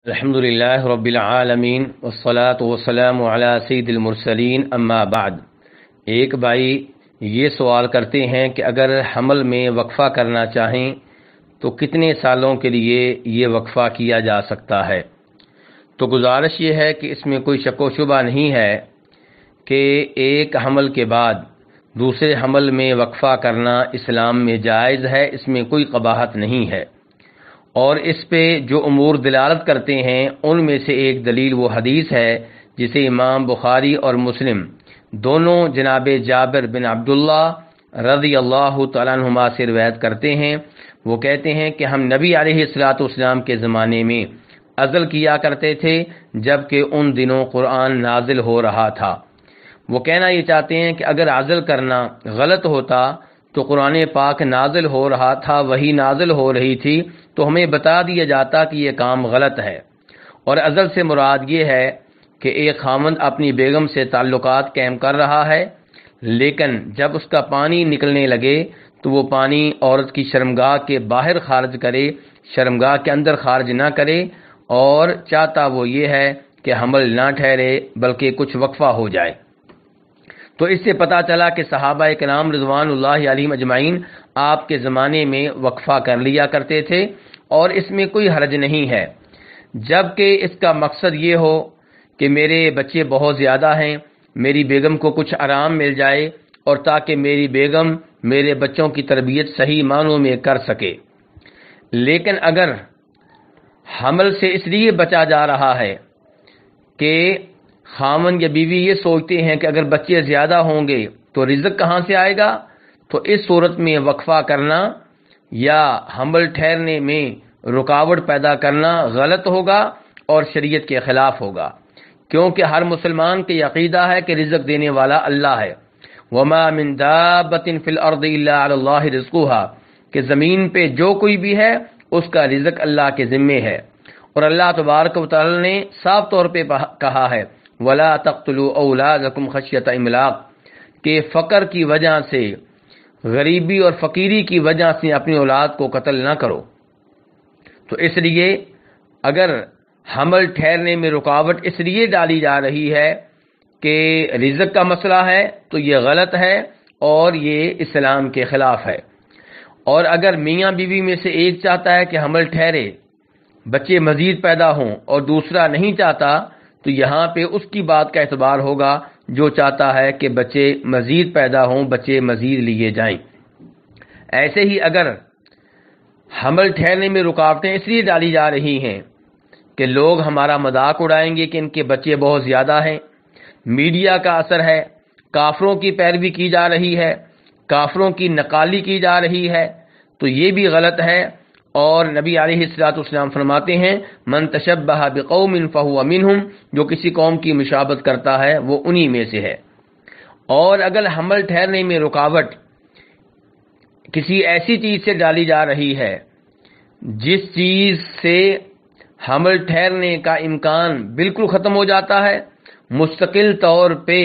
الحمد للہ رب العالمین والصلاة والسلام علی سید المرسلین اما بعد۔ ایک بھائی یہ سوال کرتے ہیں کہ اگر حمل میں وقفہ کرنا چاہیں تو کتنے سالوں کے لیے یہ وقفہ کیا جا سکتا ہے؟ تو گزارش یہ ہے کہ اس میں کوئی شک و شبہ نہیں ہے کہ ایک حمل کے بعد دوسرے حمل میں وقفہ کرنا اسلام میں جائز ہے، اس میں کوئی قباحت نہیں ہے۔ اور اس پہ جو امور دلالت کرتے ہیں ان میں سے ایک دلیل وہ حدیث ہے جسے امام بخاری اور مسلم دونوں جناب جابر بن عبداللہ رضی اللہ تعالیٰ عنہما سے روایت کرتے ہیں۔ وہ کہتے ہیں کہ ہم نبی علیہ الصلوۃ والسلام کے زمانے میں عزل کیا کرتے تھے جبکہ ان دنوں قرآن نازل ہو رہا تھا۔ وہ کہنا یہ چاہتے ہیں کہ اگر عزل کرنا غلط ہوتا تو قرآن پاک نازل ہو رہا تھا، وہی نازل ہو رہی تھی، تو ہمیں بتا دیا جاتا کہ یہ کام غلط ہے۔ اور عزل سے مراد یہ ہے کہ ایک خاوند اپنی بیگم سے تعلقات قائم کر رہا ہے، لیکن جب اس کا پانی نکلنے لگے تو وہ پانی عورت کی شرمگاہ کے باہر خارج کرے، شرمگاہ کے اندر خارج نہ کرے، اور چاہتا وہ یہ ہے کہ حمل نہ ٹھہرے بلکہ کچھ وقفہ ہو جائے۔ تو اس سے پتہ چلا کہ صحابہ کرام رضوان اللہ علیہم اجمعین آپ کے زمانے میں وقفہ کر لیا کرتے تھے اور اس میں کوئی حرج نہیں ہے، جبکہ اس کا مقصد یہ ہو کہ میرے بچے بہت زیادہ ہیں، میری بیگم کو کچھ آرام مل جائے اور تاکہ میری بیگم میرے بچوں کی تربیت صحیح معنوں میں کر سکے۔ لیکن اگر حمل سے اس لیے بچا جا رہا ہے کہ خاوند یا بیوی یہ سوچتے ہیں کہ اگر بچے زیادہ ہوں گے تو رزق کہاں سے آئے گا، تو اس صورت میں وقفہ کرنا یا حمل ٹھہرنے میں رکاوٹ پیدا کرنا غلط ہوگا اور شریعت کے خلاف ہوگا، کیونکہ ہر مسلمان کے عقیدہ ہے کہ رزق دینے والا اللہ ہے۔ وما من دابۃ فی الارض الا علی اللہ رزقها، کہ زمین پہ جو کوئی بھی ہے اس کا رزق اللہ کے ذمے ہے۔ اور اللہ تبارک و تعالی نے صاف طور پہ کہا ہے وَلَا تَقْتُلُوا أَوْلَادَكُمْ خَشْيَةَ إِمْلَاقٍ، کہ فقر کی وجہ سے، غریبی اور فقیری کی وجہ سے اپنی اولاد کو قتل نہ کرو۔ تو اس لیے اگر حمل ٹھہرنے میں رکاوٹ اس لیے ڈالی جا رہی ہے کہ رزق کا مسئلہ ہے تو یہ غلط ہے اور یہ اسلام کے خلاف ہے۔ اور اگر میاں بیوی میں سے ایک چاہتا ہے کہ حمل ٹھہرے، بچے مزید پیدا ہوں، اور دوسرا نہیں چاہتا، تو یہاں پہ اس کی بات کا اعتبار ہوگا جو چاہتا ہے کہ بچے مزید پیدا ہوں، بچے مزید لیے جائیں۔ ایسے ہی اگر حمل ٹھہرنے میں رکاوٹیں اس لیے ڈالی جا رہی ہیں کہ لوگ ہمارا مذاق اڑائیں گے کہ ان کے بچے بہت زیادہ ہیں، میڈیا کا اثر ہے، کافروں کی پیروی کی جا رہی ہے، کافروں کی نقالی کی جا رہی ہے، تو یہ بھی غلط ہے۔ اور نبی علیہ الصلوۃ والسلام فرماتے ہیں من تشبہ بقوم فہو منہم، جو کسی قوم کی مشابہت کرتا ہے وہ انہی میں سے ہے۔ اور اگر حمل ٹھہرنے میں رکاوٹ کسی ایسی چیز سے ڈالی جا رہی ہے جس چیز سے حمل ٹھہرنے کا امکان بالکل ختم ہو جاتا ہے، مستقل طور پہ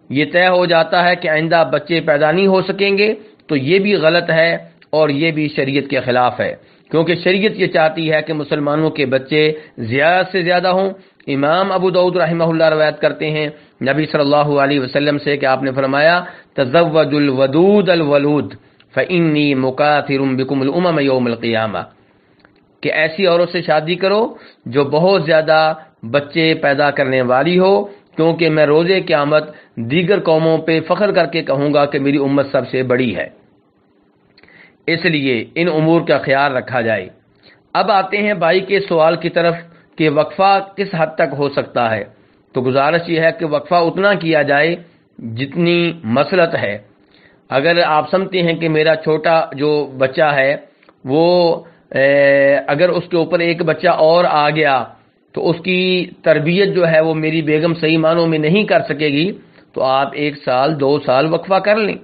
یہ طے ہو جاتا ہے کہ آئندہ بچے پیدا نہیں ہو سکیں گے، تو یہ بھی غلط ہے اور یہ بھی شریعت کے خلاف ہے، کیونکہ شریعت یہ چاہتی ہے کہ مسلمانوں کے بچے زیادہ سے زیادہ ہوں۔ امام ابو داؤد رحمہ اللہ روایت کرتے ہیں نبی صلی اللہ علیہ وسلم سے کہ آپ نے فرمایا تزوجوا الودود الولود فانی مکاثر بکم الامم یوم القیامہ، کہ ایسی عورت سے شادی کرو جو بہت زیادہ بچے پیدا کرنے والی ہو، کیونکہ میں روز قیامت دیگر قوموں پہ فخر کر کے کہوں گا کہ میری امت سب سے بڑی ہے۔ اس لیے ان امور کا خیال رکھا جائے۔ اب آتے ہیں بھائی کے سوال کی طرف کہ وقفہ کس حد تک ہو سکتا ہے۔ تو گزارش یہ ہے کہ وقفہ اتنا کیا جائے جتنی مصلحت ہے۔ اگر آپ سمجھتے ہیں کہ میرا چھوٹا جو بچہ ہے وہ اگر اس کے اوپر ایک بچہ اور آ گیا تو اس کی تربیت جو ہے وہ میری بیگم صحیح معنوں میں نہیں کر سکے گی، تو آپ 1 سال 2 سال وقفہ کر لیں۔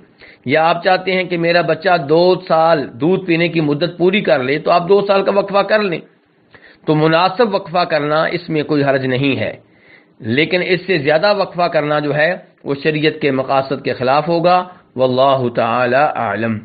یا آپ چاہتے ہیں کہ میرا بچہ 2 سال دودھ پینے کی مدت پوری کر لے تو آپ 2 سال کا وقفہ کر لیں۔ تو مناسب وقفہ کرنا اس میں کوئی حرج نہیں ہے، لیکن اس سے زیادہ وقفہ کرنا جو ہے وہ شریعت کے مقاصد کے خلاف ہوگا۔ واللہ تعالی اعلم۔